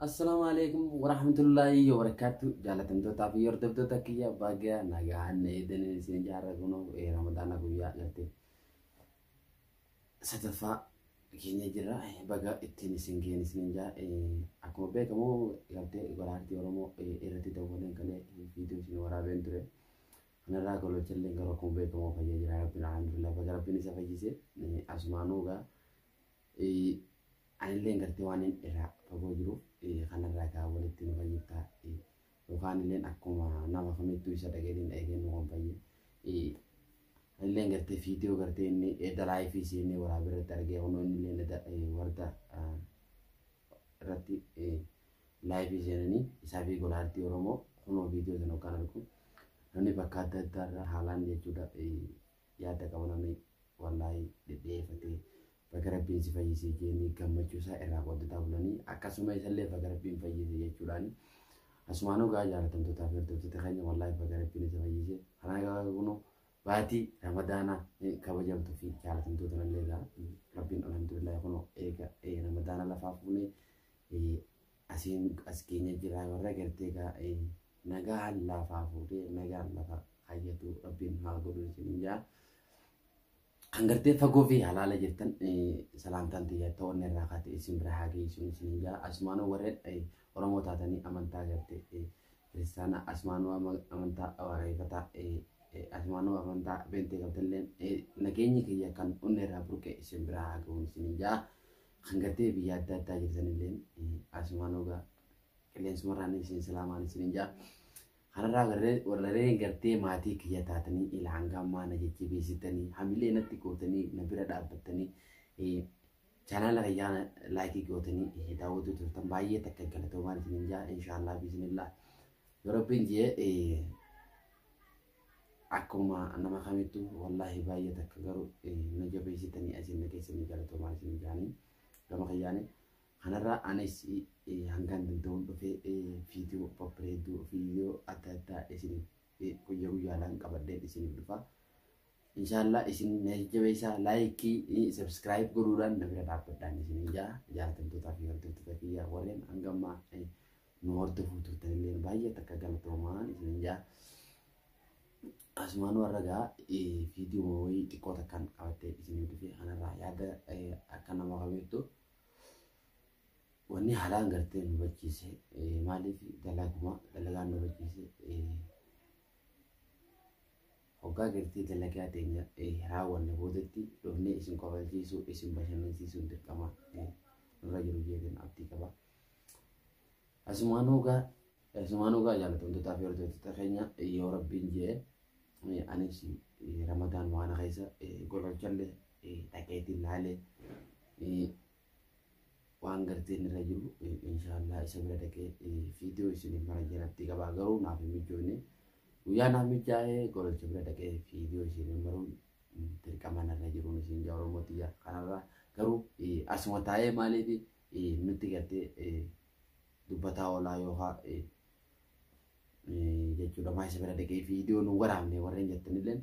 Assalamualaikum warahmatullahi wabarakatuh. Jaalatamtoota fi hordoftoota kiyya baga nagaan eedanii isin jaarra kunoo Ramadaan guyyaa garte sadaffaa keenya jira baga ittiin isin geen isin jaa akkuma beekamu galtee golaartii Oromoo irratti daawwatan kalee viidiyoo isin waraabeen ture. Kanarraa gololchallee garuu akkuma beekamu fayyaa jira rabbiin alhamdulillah baga rabbiin isa fayyise asumaanuugaa anillee gartee waan hin irraa fagoo jiruuf kanarraa kaa walitti nu fayyiftaa yookaan illee akkuma nama kamittuu isa dhageeliin eegeen nu fayyee illee gartee viidiyoo gartee inni dalaayii fi siinee waraabee irratti argee honoonni illee warda irratti laayivii seenanii isaa fi golaartii Oromoo kunoo viidiyoo sana yookaan argu namni bakka adda addaa irraa haalaan jechuudha yaada qabu namni wallaahi dhedheeffatee baga rabbiin si fayyisee jennee gammachuu isaa irraa qoodataa bulanii akkasuma isallee baga rabbiin fayyisee jechuudhaani asumaanuu gaa jaalatamtootaa fi hordoftoota keenya wallaahi baga rabbiin isa fayyisee kanaa gaa kunoo baatii ramadaanaa kabajamtuu fi jaalatamtoota nallee gaa rabbiin alhamdulillah kunoo eega ramadaana lafaa fuunee asiin as keenya jira warra gartee gaa nagaan lafaa fuudhee nagaan lafa hayyatu rabbiin haa godhu isin jaa Angarte fagoo fi halaala jettan salaamtaan tiyya ta'uun irraa kaate isin bira haa geessuun isin jaa asmaanuu warreen Oromoo taatanii amantaa garte kiristaana asmaanuu amantaa waaqeffataa asmaanuu amantaa beentee qabdallee nageenyi kiyya kan onni irraa burqe isin bira haa ga'uun isin jaa angarte biyya adda addaa jirtanillee asmaanuu gaa qilleensumarraan isin salaamaan isin jaa kanarraa warreen gartee maatii kiyya taatanii ilaangaa maana jechi beesitanii hamilee natti gootanii na bira dhaabbatanii chaanala kiyyaa laayikii gootanii daawwatu turtan baay'ee takka galatoomaan isin jaa inshaallah bismillah yoo rabbiin jee akkuma nama kamittuu wallaahi baay'ee takka garuu na jabeessitanii asiin na keessanii galatoomaan isin jaanii gama kiyyaanii kanarraa anis hangaan danda'uun dhufee viidiyoo babbareedduu viidiyoo adda addaa isin guyyaa guyyaadhaan qabadhee isiniif dhufa. Inshaallah isin na jabeessaa laayikii sabskiraayib godhuudhaan na bira dhaabbadhaan isin jaalatamtootaa fi hordoftoota kiyya warreen hangammaa nu hordofuu turtanillee baay'ee takka galatoomaan isin jaa. Asumaan warra gaa viidiyoo wayii xiqqoo takkaan qabattee isiniif dhufe kanarraa yaada akka nama kamittuu wanni haalaan gartee nu bachiise maaliif dalagaan nu bachiise hoggaa gartee dalagaa teenya raawwanne boodatti dhufnee isin qofachiisuu isin bashannansiisuun dirqama nurra jiru jeetiin abdii qaba. Asumaanuu gaa jaalatamtootaa fi hordoftoota keenya yoo rabbiin jee anis ramadaan waan keessa gololchallee dhaqeetiin laalee waan gartee irra jiru inshaallah isa bira dhaqee viidiyoo isiniif mara jalatti qabaa garuu naaf hin mijoone guyyaa naaf mijaa'ee gololcha bira dhaqee viidiyoo isiniif maruun dirqama irra jiruun isin jaa Oromootiya kanarraa garuu asuma taa'ee maaliif nutti gartee dubbataa oolaa yookaan jechuudha maa isa bira dhaqee viidiyoo nu waraabne warreen jettanillee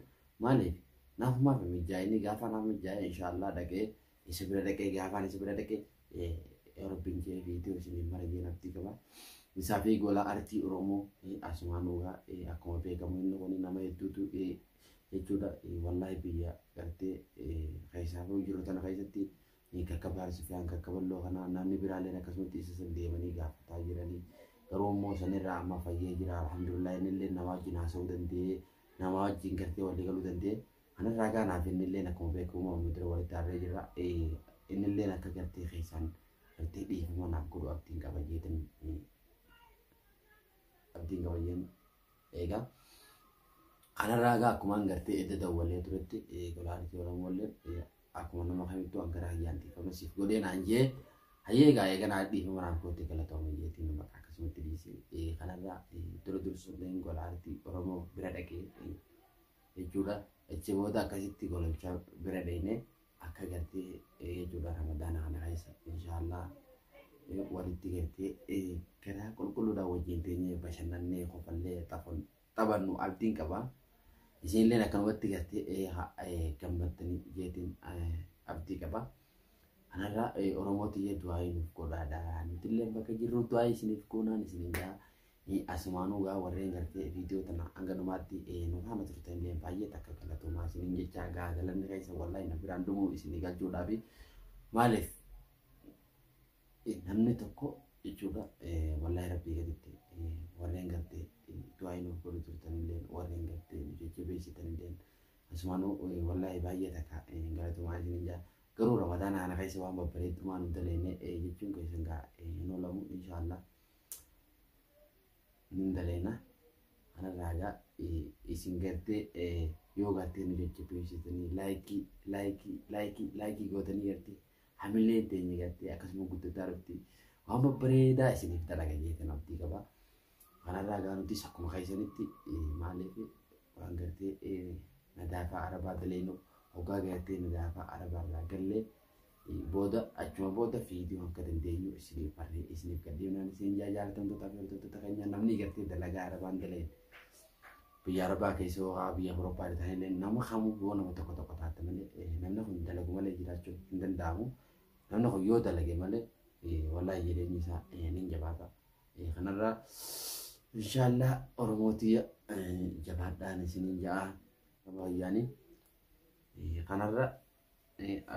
maaliif naafumaaf hin mijaa'ini gaafa naaf mijaa'ee inshaallah dhaqee isa bira dhaqee gaafaan isa bira dhaqee Rabbiin jee viidiyoo isin mara jeen abdii qaba. Isaa fi gola artii Oromoo asumaanuugaa akkuma beekamu inni kun nama hedduutu jechuudha wallaahi biyya gartee keessaa fi jiru tana keessatti kakka baarsuu fi kakka balloo kana namni biraallee akkasumatti isa san deemanii gaafataa jiranii garuu immoo sanirraa amma fayyee jira alhamdulillah innillee nama wajjin haasa'uu danda'ee nama wajjin gartee walii galuu danda'ee kanarraa gaanaaf innillee akkuma beekamu amma dura walitti harree jira innillee akka gartee keessaan gartee dhiifama naaf godhu abdiin qabayyeen eegaa kanarraa gaa akkuma gartee edda dawwalee turetti golaartii Oromoolee akkuma nama kamittuu aggara hayyaan dhiifamasiif godhee naan jee hayyee gaa eeganaa dhiifama naaf godhee galatooma jeetiin nama akkasumatti dhiisee kanarraa dura dursuudhaan golaartii Oromoo bira dhaqee jechuudha achi booda akkasitti gololchaa bira dheenee akka gartee jechuudha ramadaana kana keessa inshaallah walitti gartee karaa qulqulluudhaan wajjin teenyee bashannannee qofallee taphannu abdiin qaba. Isinillee akkanumatti gartee gammattanii jeetiin abdii qaba. Kanarraa Oromooti jedhu waa'ee nuuf godhaadha. Nuti illee bakka jirrutti waa'ee isiniif goonaan isin jaa. Asumaanuu gaa warreen gartee viidiyoo tana hanga dhumaatti nu faana turtan illee baay'ee takka galatoomaa isiniin jechaa gaa galanni keessa wallaahi na biraan dhumuu isinii galchuudhaaf maaliif namni tokko jechuudha wallaahi rabbii gaditti warreen gartee du'aa nuuf godhu turtan illee warreen gartee nu jajjabeessitan illee asumaanuu wallaahi baay'ee takka galatoomaa isiniin jaa. Garuu Ramadaana kana keessa waan babbareeddumaa nu daleenne jechuun keessan gaa hin oolamu inshaallah. Nindalena ana raga isin gartee yoo gartee nu jajjabeessitanii laayikii gootanii gartee hamillee teenye gartee akkasuma guddataa dhufti waan babbareedaa isiniif dalaga jeetan abdii qaba. Kana ragaa nutis akkuma keessanitti maaliif waan gartee nadaafaa arabaa daleenu hoggaa gartee nadaafaa arabaa irraa gallee booda achuma booda viidiyoo akka dandeenyu isiniif barree isiniif gadhiifnaan isin jaallatamtoota fi hordoftoota keenya namni gartee dalagaa arabaan daleen biyya arabaa keessa hoo'aa biyya Awurooppaa ta'anillee nama kamuu yoo nama tokko taate malee namni kun dalagu malee jiraachuu hin danda'amu. Namni kun yoo dalage malee wallaahi jireenyi isaa ni jabaata. Kanarraa inshaallah Oromootii jabaadhaan isiniin ja'a baay'aanii kanarraa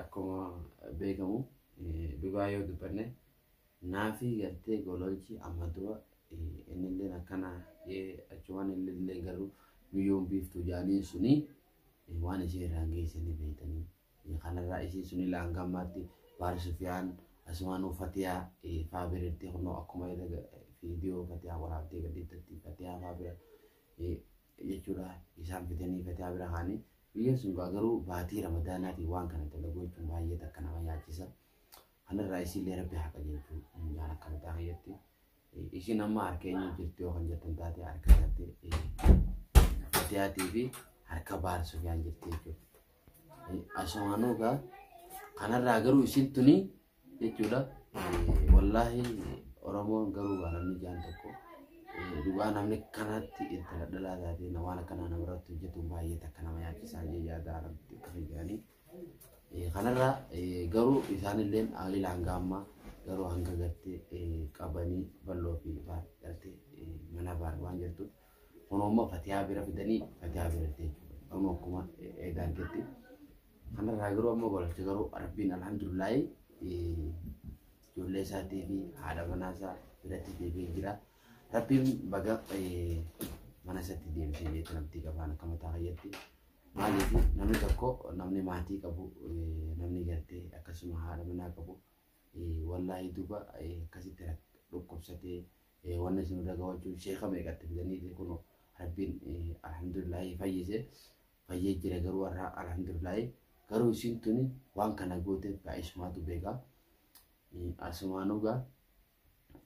akkuma beekamu dhugaa yoo dubbanne naafi gartee gololchi amma dura innillee akkana achumaan illee garuu biyyoon biiftuu jaaniin suni waan ishee irraan geessanii beeytanii kanarraa ishee suni laangammaatti Baar Sufiyaan asumaan Fatiyaa Faabireetti kunoo akkuma viidiyoo Fatiyaa waraabdee gadhiittatti Fatiyaa Faabira jechuudha isaan fidanii Fatiyaa bira kaanii. Biyya sun garuu baatii Ramadaanaati waan kana dalaguu jechuun baay'ee takka nama yaachisa. Kanarraa isinillee rabbi haa qajeelchu jaan akka mataa keeyyatti. Isin amma harkeenya jirti yoo kan jettan taate harka taate Fatiyaatii fi harka Baar Sufiyaan jirti jechuudha. Asumaanuu gaa kanarraa garuu isin tuni jechuudha wallaahi Oromoon garuu namni jaan tokko dhugaa namni kanatti intala dhalaa taate waan akkanaa nama irratti hojjetu baay'ee takka nama yaachisaa yaada arabti akka fayyadanii. Kanarraa garuu isaanillee haalila hanga ammaa garuu hanga gartee qabanii bal'oo fi gartee mana baar waan jirtuuf kunuumma Fatiyaa bira fidanii Fatiyaa biratti jechuudha. Amma akkuma eegaan jetti. Kanarraa garuu amma gololcha garuu rabbiin alhamdulillahi ijoollee isaatii fi haadha manaa isaa biratti deebi'ee jira. Rabbiin baga mana isaatti deemsee jechuun abdii qabaan akka mataa keeyyatti. Maaliif namni tokko namni maatii qabu namni gartee akkasuma haadha manaa qabu wallaahi duuba akkasitti dhukkubsatee wanni isin irra gahachuun sheeka meeqatti fidanii kun rabbiin alhamdulillahi fayyee jira garuu warra alhamdulillahi garuu isin tuni waan kana gooteef baay'isumaatu beekaa asumaanuu gaa.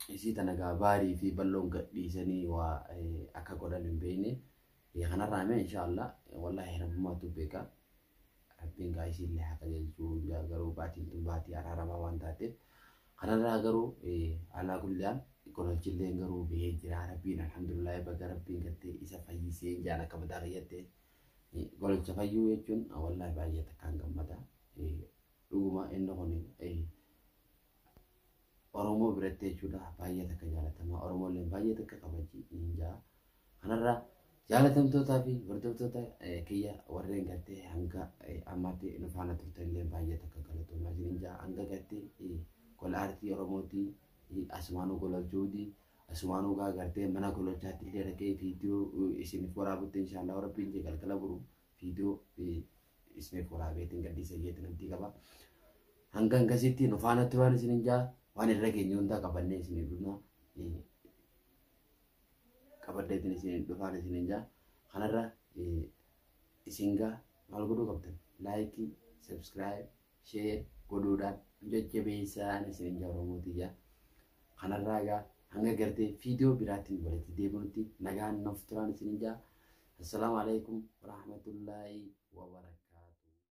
Isi tanagaa baarii fi balloon gadhiisanii waa akka godhan hin beekne kanarraa mee inshaallah wallaahi rabbumaatu beeka rabbiin gaa isiillee haa qajeelchuu garuu baatiin tun baatii araaramaa waan taateef kanarraa garuu alaa kullaan gololchillee garuu bihee jira rabbiin alhamdulillahi baga rabbiin gartee isa fayyisee jaan akka mataa keeyyatti gololcha fayyuu jechuun wallaahi baay'ee takkaan gammada dhuguma inni kun Oromoo biratti jechuudha baay'ee takka jaalatamaa Oromooleen baay'ee takka kabaji injaa kanarraa jaalatamtootaa fi hordoftoota kiyya warreen gartee hanga ammaatti nu faana turtanillee baay'ee takka galatoomaa injaa hanga gartee gola aartii Oromootii asumaanuu gololchuutii asumaanuu gaa gartee mana gololchaatti illee dhaqee viidiyoo isiniif waraabutti inshaallah rabbiin jee galgala buru viidiyoo isiniif waraabeetiin gadhiisa jeetiin abdii qaba. Hanga hangasitti nu faana turan isin injaa waan irra keenya hundaa qabannee isin dhufna qabaddeetiin isin dhufaan isin injaa kanarra isin gaa maal godhuu qabdan laayikii subscribe share godhuudhaan jajjabeessaan isin injaa Oromootii jaa kanarraa gaa hanga gartee viidiyoo biraattiin walitti deebinutti nagaan nuuf turan isin injaa. Assalamu alaikum warahmatullahi wabarakatuh.